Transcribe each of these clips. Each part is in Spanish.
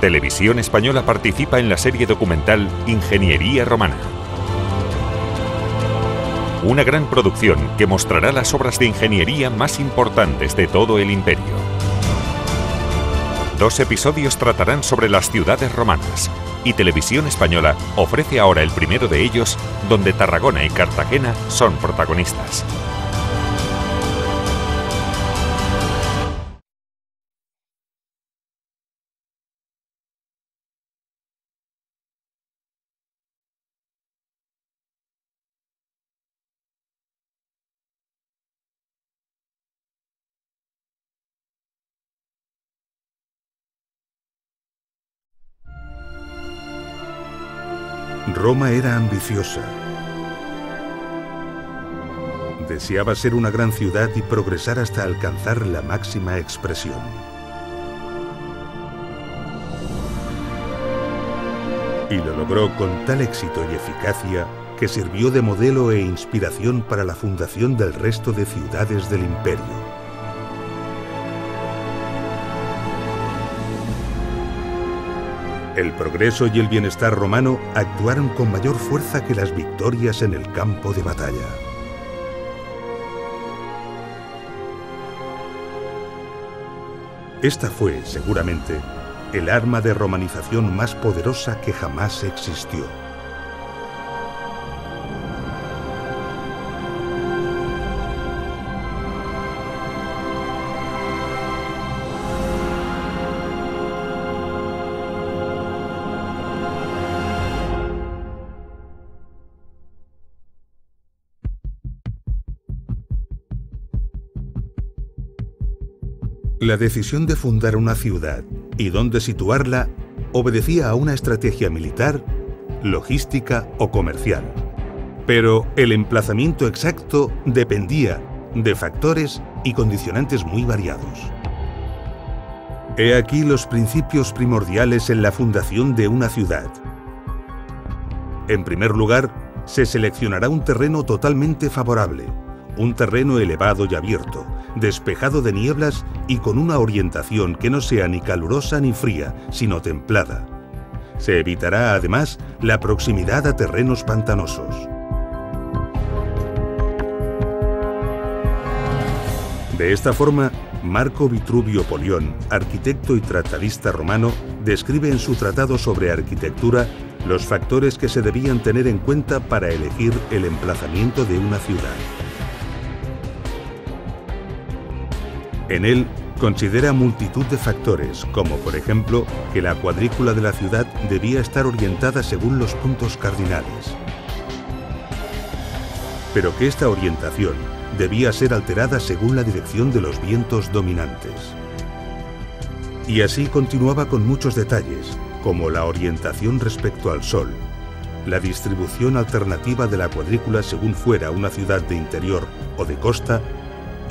Televisión Española participa en la serie documental Ingeniería Romana. Una gran producción que mostrará las obras de ingeniería más importantes de todo el imperio. 2 episodios tratarán sobre las ciudades romanas y Televisión Española ofrece ahora el primero de ellos, donde Tarragona y Cartagena son protagonistas. Roma era ambiciosa. Deseaba ser una gran ciudad y progresar hasta alcanzar la máxima expresión. Y lo logró con tal éxito y eficacia que sirvió de modelo e inspiración para la fundación del resto de ciudades del imperio. El progreso y el bienestar romano actuaron con mayor fuerza que las victorias en el campo de batalla. Esta fue, seguramente, el arma de romanización más poderosa que jamás existió. La decisión de fundar una ciudad y dónde situarla obedecía a una estrategia militar, logística o comercial. Pero el emplazamiento exacto dependía de factores y condicionantes muy variados. He aquí los principios primordiales en la fundación de una ciudad. En primer lugar, se seleccionará un terreno totalmente favorable, un terreno elevado y abierto, despejado de nieblas y con una orientación que no sea ni calurosa ni fría, sino templada. Se evitará además la proximidad a terrenos pantanosos. De esta forma, Marco Vitruvio Polión, arquitecto y tratadista romano, describe en su tratado sobre arquitectura los factores que se debían tener en cuenta para elegir el emplazamiento de una ciudad. En él considera multitud de factores, como por ejemplo que la cuadrícula de la ciudad debía estar orientada según los puntos cardinales, pero que esta orientación debía ser alterada según la dirección de los vientos dominantes. Y así continuaba con muchos detalles, como la orientación respecto al sol, la distribución alternativa de la cuadrícula según fuera una ciudad de interior o de costa,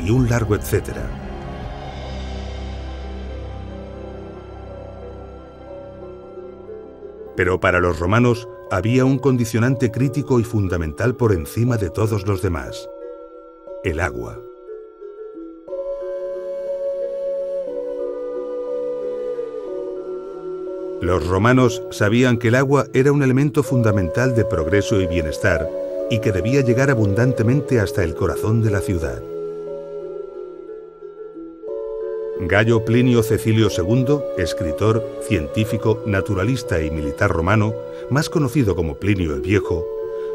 y un largo etcétera. Pero para los romanos había un condicionante crítico y fundamental por encima de todos los demás: el agua. Los romanos sabían que el agua era un elemento fundamental de progreso y bienestar y que debía llegar abundantemente hasta el corazón de la ciudad. Gayo Plinio Cecilio II, escritor, científico, naturalista y militar romano, más conocido como Plinio el Viejo,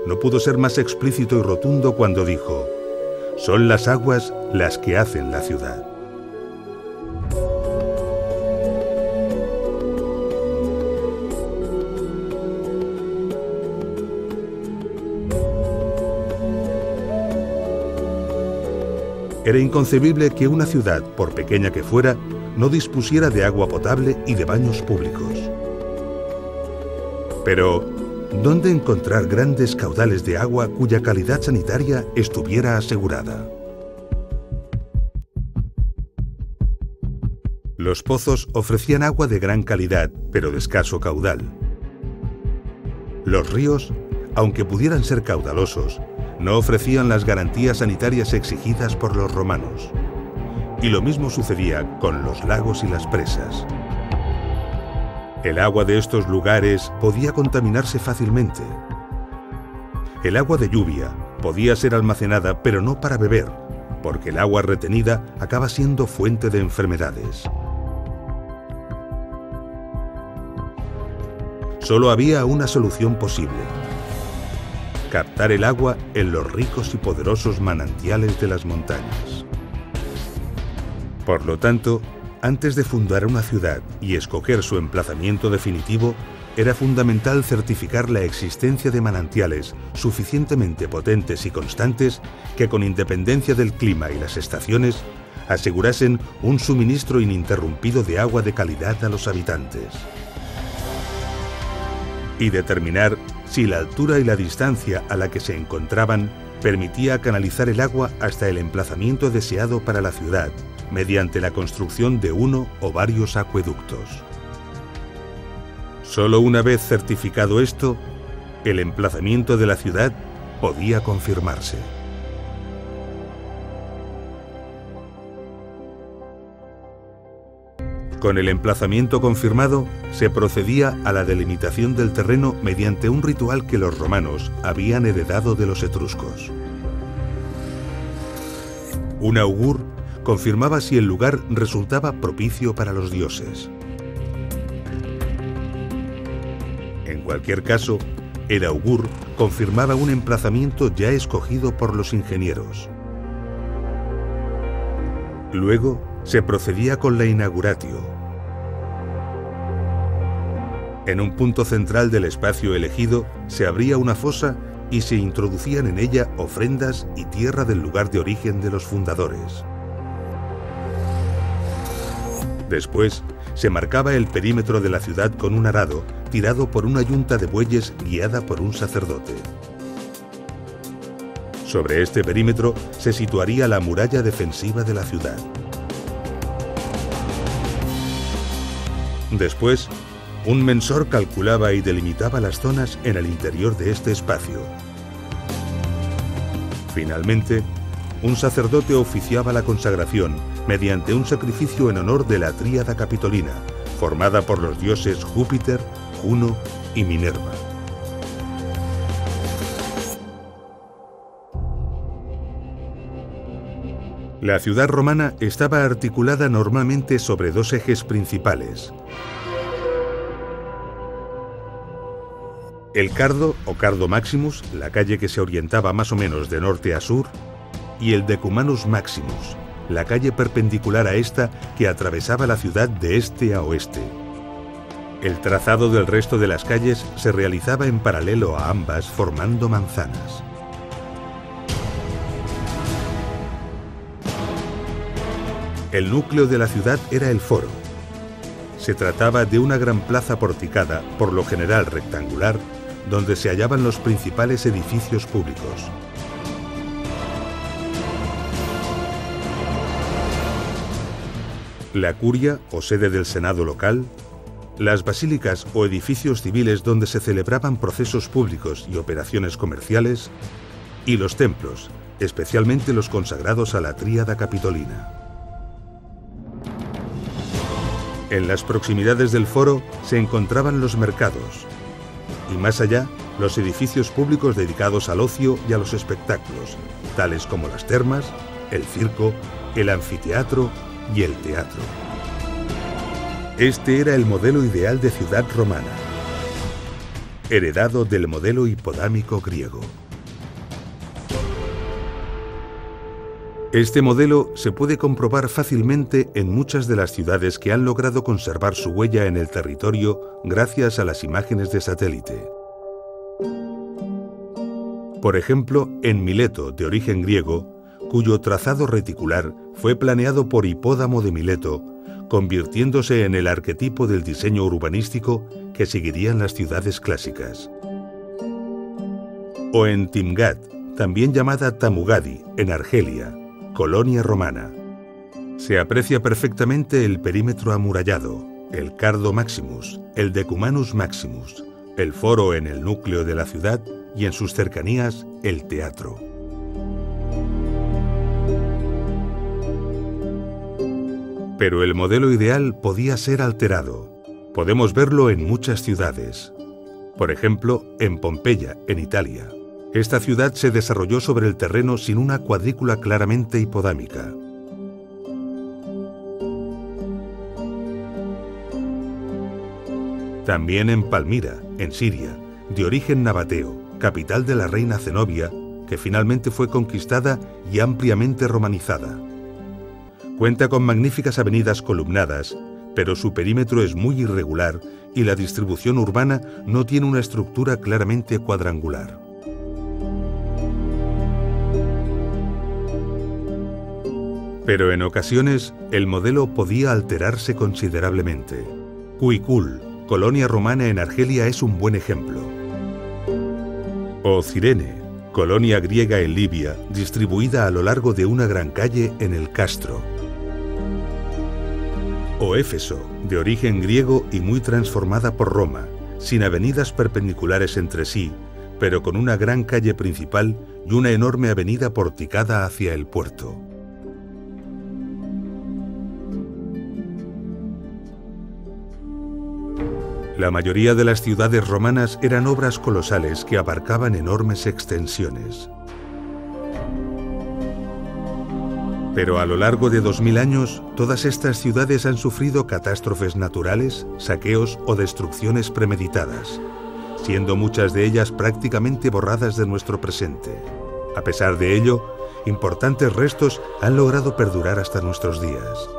no pudo ser más explícito y rotundo cuando dijo: «Son las aguas las que hacen la ciudad». Era inconcebible que una ciudad, por pequeña que fuera, no dispusiera de agua potable y de baños públicos. Pero, ¿dónde encontrar grandes caudales de agua cuya calidad sanitaria estuviera asegurada? Los pozos ofrecían agua de gran calidad, pero de escaso caudal. Los ríos, aunque pudieran ser caudalosos, no ofrecían las garantías sanitarias exigidas por los romanos. Y lo mismo sucedía con los lagos y las presas. El agua de estos lugares podía contaminarse fácilmente. El agua de lluvia podía ser almacenada, pero no para beber, porque el agua retenida acaba siendo fuente de enfermedades. Solo había una solución posible: captar el agua en los ricos y poderosos manantiales de las montañas. Por lo tanto, antes de fundar una ciudad y escoger su emplazamiento definitivo, era fundamental certificar la existencia de manantiales suficientemente potentes y constantes que, con independencia del clima y las estaciones, asegurasen un suministro ininterrumpido de agua de calidad a los habitantes. Y determinar si la altura y la distancia a la que se encontraban permitía canalizar el agua hasta el emplazamiento deseado para la ciudad, mediante la construcción de uno o varios acueductos. Solo una vez certificado esto, el emplazamiento de la ciudad podía confirmarse. Con el emplazamiento confirmado, se procedía a la delimitación del terreno mediante un ritual que los romanos habían heredado de los etruscos. Un augur confirmaba si el lugar resultaba propicio para los dioses. En cualquier caso, el augur confirmaba un emplazamiento ya escogido por los ingenieros. Luego, se procedía con la inauguratio. En un punto central del espacio elegido se abría una fosa y se introducían en ella ofrendas y tierra del lugar de origen de los fundadores. Después, se marcaba el perímetro de la ciudad con un arado tirado por una yunta de bueyes guiada por un sacerdote. Sobre este perímetro se situaría la muralla defensiva de la ciudad. Después, un mensor calculaba y delimitaba las zonas en el interior de este espacio. Finalmente, un sacerdote oficiaba la consagración mediante un sacrificio en honor de la tríada capitolina, formada por los dioses Júpiter, Juno y Minerva. La ciudad romana estaba articulada normalmente sobre dos ejes principales: el Cardo o Cardo Maximus, la calle que se orientaba más o menos de norte a sur, y el Decumanus Maximus, la calle perpendicular a esta que atravesaba la ciudad de este a oeste. El trazado del resto de las calles se realizaba en paralelo a ambas, formando manzanas. El núcleo de la ciudad era el foro. Se trataba de una gran plaza porticada, por lo general rectangular, donde se hallaban los principales edificios públicos. La curia o sede del senado local, las basílicas o edificios civiles donde se celebraban procesos públicos y operaciones comerciales, y los templos, especialmente los consagrados a la tríada capitolina. En las proximidades del foro se encontraban los mercados, y más allá, los edificios públicos dedicados al ocio y a los espectáculos, tales como las termas, el circo, el anfiteatro y el teatro. Este era el modelo ideal de ciudad romana, heredado del modelo hipodámico griego. Este modelo se puede comprobar fácilmente en muchas de las ciudades que han logrado conservar su huella en el territorio gracias a las imágenes de satélite. Por ejemplo, en Mileto, de origen griego, cuyo trazado reticular fue planeado por Hipódamo de Mileto, convirtiéndose en el arquetipo del diseño urbanístico que seguirían las ciudades clásicas. O en Timgad, también llamada Tamugadi, en Argelia, colonia romana. Se aprecia perfectamente el perímetro amurallado, el Cardo Maximus, el Decumanus Maximus, el foro en el núcleo de la ciudad y en sus cercanías el teatro. Pero el modelo ideal podía ser alterado. Podemos verlo en muchas ciudades. Por ejemplo, en Pompeya, en Italia. Esta ciudad se desarrolló sobre el terreno sin una cuadrícula claramente hipodámica. También en Palmira, en Siria, de origen nabateo, capital de la reina Zenobia, que finalmente fue conquistada y ampliamente romanizada. Cuenta con magníficas avenidas columnadas, pero su perímetro es muy irregular y la distribución urbana no tiene una estructura claramente cuadrangular. Pero en ocasiones el modelo podía alterarse considerablemente. Cuicul, colonia romana en Argelia, es un buen ejemplo. O Cirene, colonia griega en Libia, distribuida a lo largo de una gran calle en el Castro. O Éfeso, de origen griego y muy transformada por Roma, sin avenidas perpendiculares entre sí, pero con una gran calle principal y una enorme avenida porticada hacia el puerto. La mayoría de las ciudades romanas eran obras colosales que abarcaban enormes extensiones. Pero a lo largo de 2000 años, todas estas ciudades han sufrido catástrofes naturales, saqueos o destrucciones premeditadas, siendo muchas de ellas prácticamente borradas de nuestro presente. A pesar de ello, importantes restos han logrado perdurar hasta nuestros días.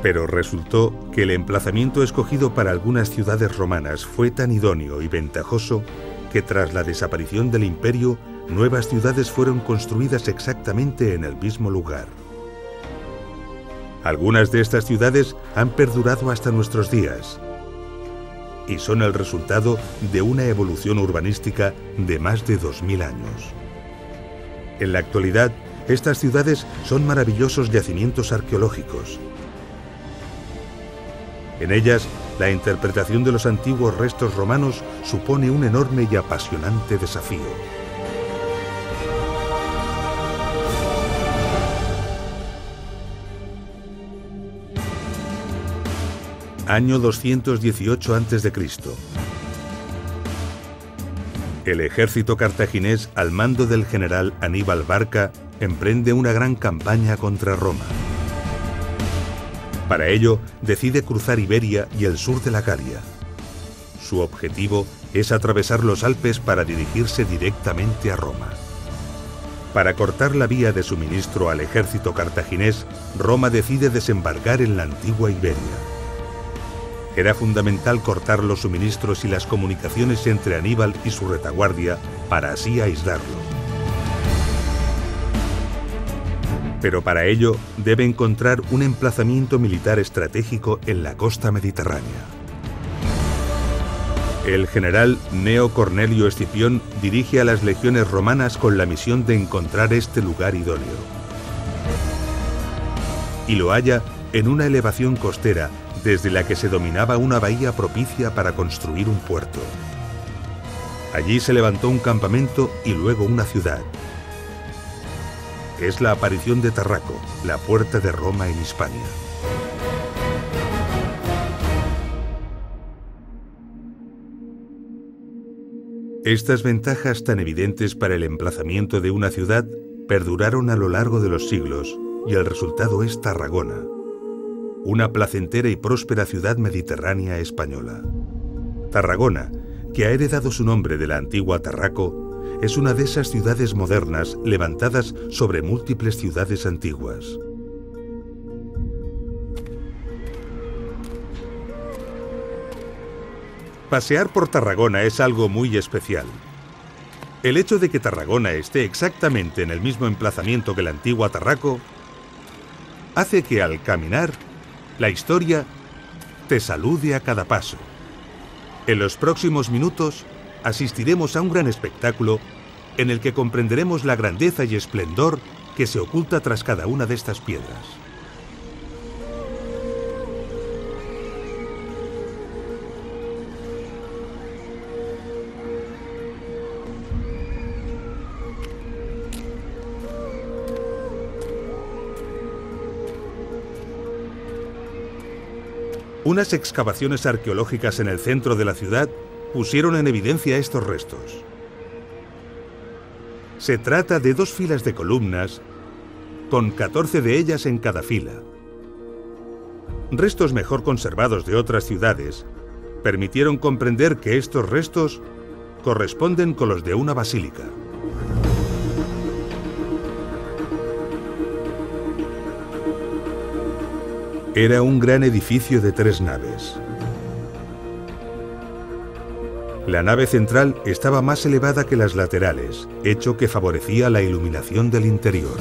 Pero resultó que el emplazamiento escogido para algunas ciudades romanas fue tan idóneo y ventajoso que tras la desaparición del imperio, nuevas ciudades fueron construidas exactamente en el mismo lugar. Algunas de estas ciudades han perdurado hasta nuestros días y son el resultado de una evolución urbanística de más de 2000 años. En la actualidad, estas ciudades son maravillosos yacimientos arqueológicos. En ellas, la interpretación de los antiguos restos romanos supone un enorme y apasionante desafío. Año 218 a.C. El ejército cartaginés, al mando del general Aníbal Barca, emprende una gran campaña contra Roma. Para ello, decide cruzar Iberia y el sur de la Galia. Su objetivo es atravesar los Alpes para dirigirse directamente a Roma. Para cortar la vía de suministro al ejército cartaginés, Roma decide desembarcar en la antigua Iberia. Era fundamental cortar los suministros y las comunicaciones entre Aníbal y su retaguardia para así aislarlo. Pero para ello debe encontrar un emplazamiento militar estratégico en la costa mediterránea. El general Gneo Cornelio Escipión dirige a las legiones romanas con la misión de encontrar este lugar idóneo. Y lo halla en una elevación costera desde la que se dominaba una bahía propicia para construir un puerto. Allí se levantó un campamento y luego una ciudad. Es la aparición de Tarraco, la puerta de Roma en Hispania. Estas ventajas tan evidentes para el emplazamiento de una ciudad perduraron a lo largo de los siglos y el resultado es Tarragona, una placentera y próspera ciudad mediterránea española. Tarragona, que ha heredado su nombre de la antigua Tarraco, es una de esas ciudades modernas levantadas sobre múltiples ciudades antiguas. Pasear por Tarragona es algo muy especial. El hecho de que Tarragona esté exactamente en el mismo emplazamiento que la antigua Tarraco hace que al caminar, la historia te salude a cada paso. En los próximos minutos asistiremos a un gran espectáculo en el que comprenderemos la grandeza y esplendor que se oculta tras cada una de estas piedras. Unas excavaciones arqueológicas en el centro de la ciudad pusieron en evidencia estos restos. Se trata de 2 filas de columnas, con 14 de ellas en cada fila. Restos mejor conservados de otras ciudades permitieron comprender que estos restos corresponden con los de una basílica. Era un gran edificio de 3 naves. La nave central estaba más elevada que las laterales, hecho que favorecía la iluminación del interior.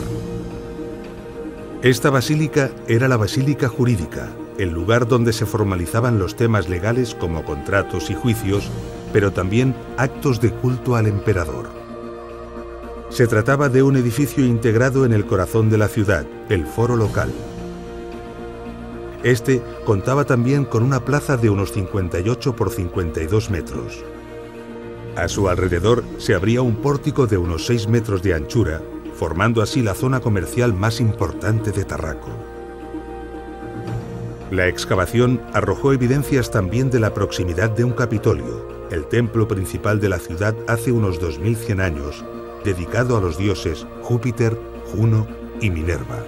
Esta basílica era la basílica jurídica, el lugar donde se formalizaban los temas legales como contratos y juicios, pero también actos de culto al emperador. Se trataba de un edificio integrado en el corazón de la ciudad, el foro local. Este contaba también con una plaza de unos 58 por 52 metros. A su alrededor se abría un pórtico de unos 6 metros de anchura, formando así la zona comercial más importante de Tarraco. La excavación arrojó evidencias también de la proximidad de un Capitolio, el templo principal de la ciudad hace unos 2100 años, dedicado a los dioses Júpiter, Juno y Minerva.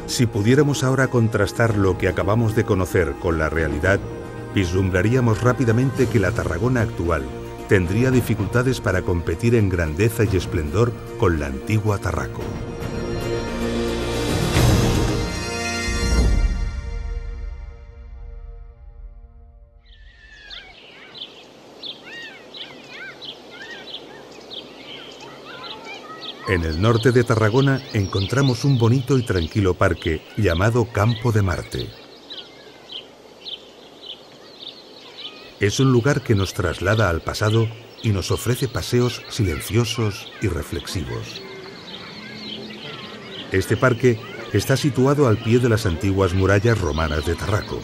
Si pudiéramos ahora contrastar lo que acabamos de conocer con la realidad, vislumbraríamos rápidamente que la Tarragona actual tendría dificultades para competir en grandeza y esplendor con la antigua Tarraco. En el norte de Tarragona encontramos un bonito y tranquilo parque llamado Campo de Marte. Es un lugar que nos traslada al pasado y nos ofrece paseos silenciosos y reflexivos. Este parque está situado al pie de las antiguas murallas romanas de Tarraco.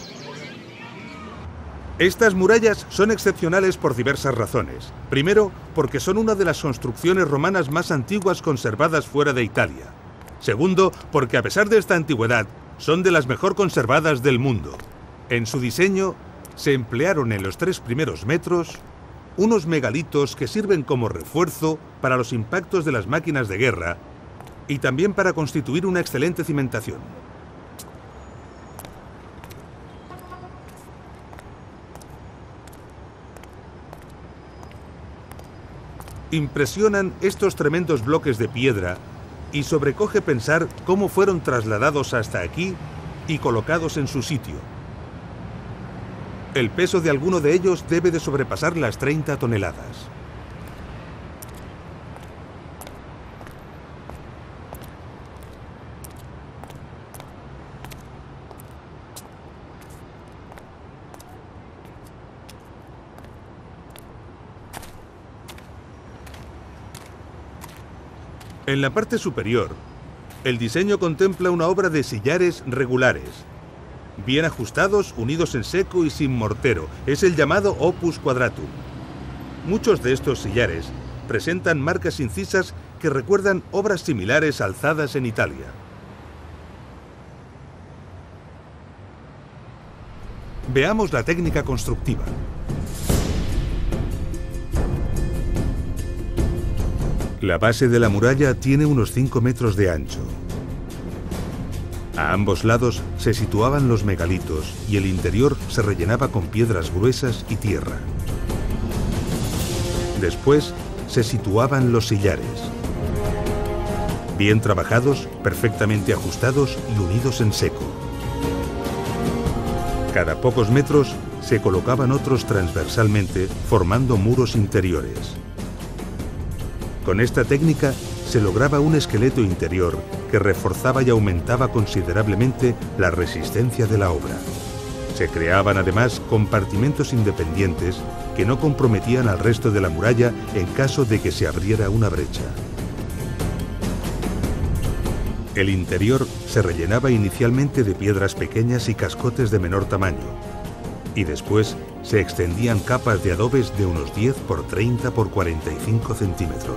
Estas murallas son excepcionales por diversas razones. Primero, porque son una de las construcciones romanas más antiguas conservadas fuera de Italia. Segundo, porque a pesar de esta antigüedad, son de las mejor conservadas del mundo. En su diseño, se emplearon en los 3 primeros metros unos megalitos que sirven como refuerzo para los impactos de las máquinas de guerra y también para constituir una excelente cimentación. Impresionan estos tremendos bloques de piedra y sobrecoge pensar cómo fueron trasladados hasta aquí y colocados en su sitio. El peso de alguno de ellos debe de sobrepasar las 30 toneladas. En la parte superior, el diseño contempla una obra de sillares regulares, bien ajustados, unidos en seco y sin mortero. Es el llamado opus quadratum. Muchos de estos sillares presentan marcas incisas que recuerdan obras similares alzadas en Italia. Veamos la técnica constructiva. La base de la muralla tiene unos 5 metros de ancho. A ambos lados se situaban los megalitos y el interior se rellenaba con piedras gruesas y tierra. Después se situaban los sillares, bien trabajados, perfectamente ajustados y unidos en seco. Cada pocos metros se colocaban otros transversalmente, formando muros interiores. Con esta técnica se lograba un esqueleto interior que reforzaba y aumentaba considerablemente la resistencia de la obra. Se creaban además compartimentos independientes que no comprometían al resto de la muralla en caso de que se abriera una brecha. El interior se rellenaba inicialmente de piedras pequeñas y cascotes de menor tamaño, y después se extendían capas de adobes de unos 10 por 30 por 45 centímetros.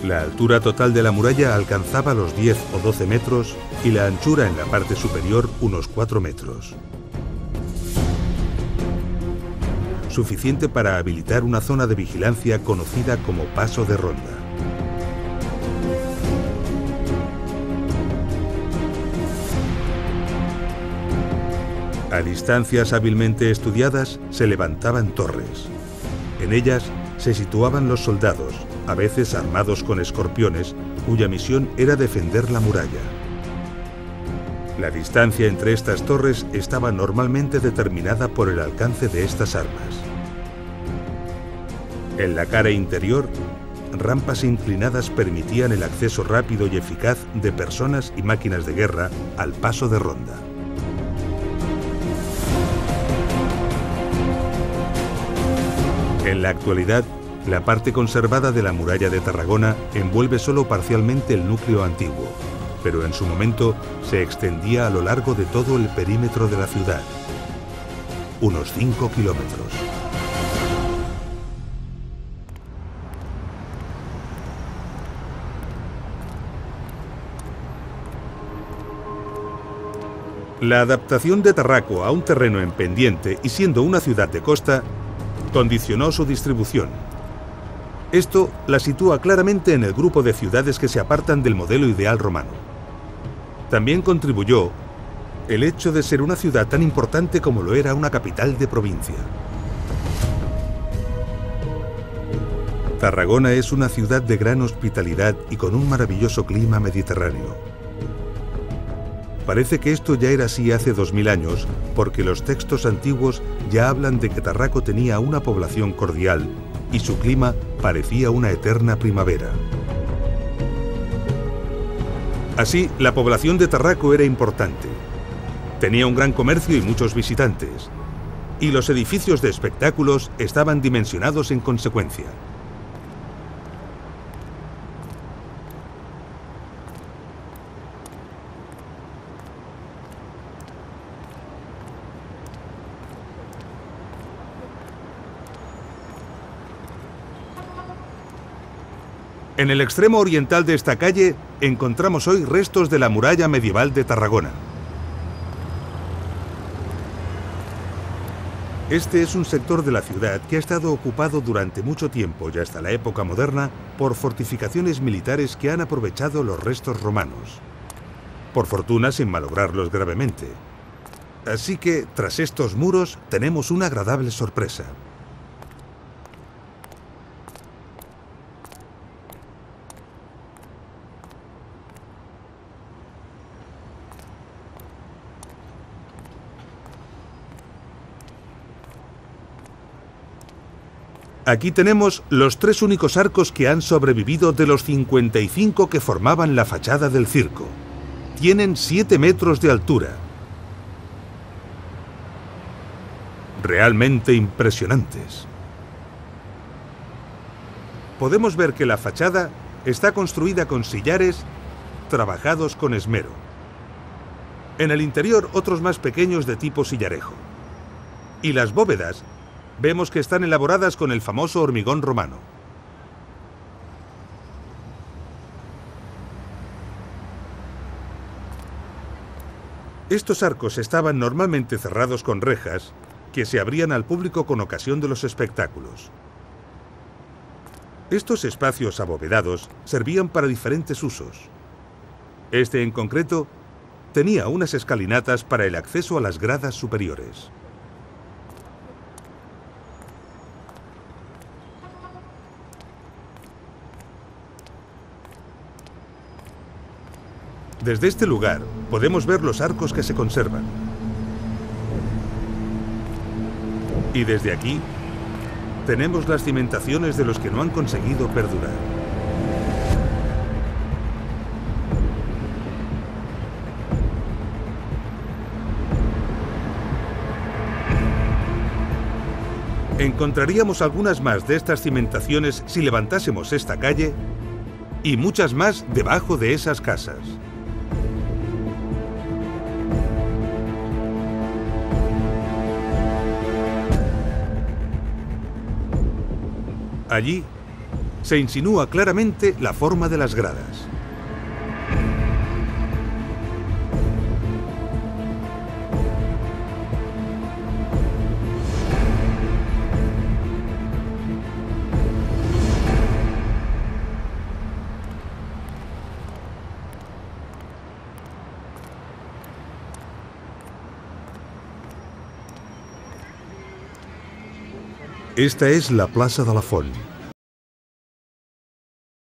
La altura total de la muralla alcanzaba los 10 o 12 metros y la anchura en la parte superior unos 4 metros. Suficiente para habilitar una zona de vigilancia conocida como Paso de Ronda. A distancias hábilmente estudiadas se levantaban torres. En ellas se situaban los soldados, a veces armados con escorpiones, cuya misión era defender la muralla. La distancia entre estas torres estaba normalmente determinada por el alcance de estas armas. En la cara interior, rampas inclinadas permitían el acceso rápido y eficaz de personas y máquinas de guerra al Paso de Ronda. En la actualidad, la parte conservada de la muralla de Tarragona envuelve solo parcialmente el núcleo antiguo, pero en su momento se extendía a lo largo de todo el perímetro de la ciudad, unos 5 kilómetros. La adaptación de Tarraco a un terreno en pendiente y siendo una ciudad de costa condicionó su distribución. Esto la sitúa claramente en el grupo de ciudades que se apartan del modelo ideal romano. También contribuyó el hecho de ser una ciudad tan importante como lo era una capital de provincia. Tarragona es una ciudad de gran hospitalidad y con un maravilloso clima mediterráneo. Parece que esto ya era así hace 2000 años, porque los textos antiguos ya hablan de que Tarraco tenía una población cordial y su clima parecía una eterna primavera. Así, la población de Tarraco era importante. Tenía un gran comercio y muchos visitantes, y los edificios de espectáculos estaban dimensionados en consecuencia. En el extremo oriental de esta calle encontramos hoy restos de la muralla medieval de Tarragona. Este es un sector de la ciudad que ha estado ocupado durante mucho tiempo y hasta la época moderna por fortificaciones militares que han aprovechado los restos romanos. Por fortuna sin malograrlos gravemente. Así que, tras estos muros, tenemos una agradable sorpresa. Aquí tenemos los 3 únicos arcos que han sobrevivido de los 55 que formaban la fachada del circo. Tienen 7 metros de altura. Realmente impresionantes. Podemos ver que la fachada está construida con sillares trabajados con esmero. En el interior, otros más pequeños de tipo sillarejo. Y las bóvedas vemos que están elaboradas con el famoso hormigón romano. Estos arcos estaban normalmente cerrados con rejas que se abrían al público con ocasión de los espectáculos. Estos espacios abovedados servían para diferentes usos. Este en concreto tenía unas escalinatas para el acceso a las gradas superiores. Desde este lugar podemos ver los arcos que se conservan. Y desde aquí tenemos las cimentaciones de los que no han conseguido perdurar. Encontraríamos algunas más de estas cimentaciones si levantásemos esta calle y muchas más debajo de esas casas. Allí se insinúa claramente la forma de las gradas. Esta es la Plaça de la Font,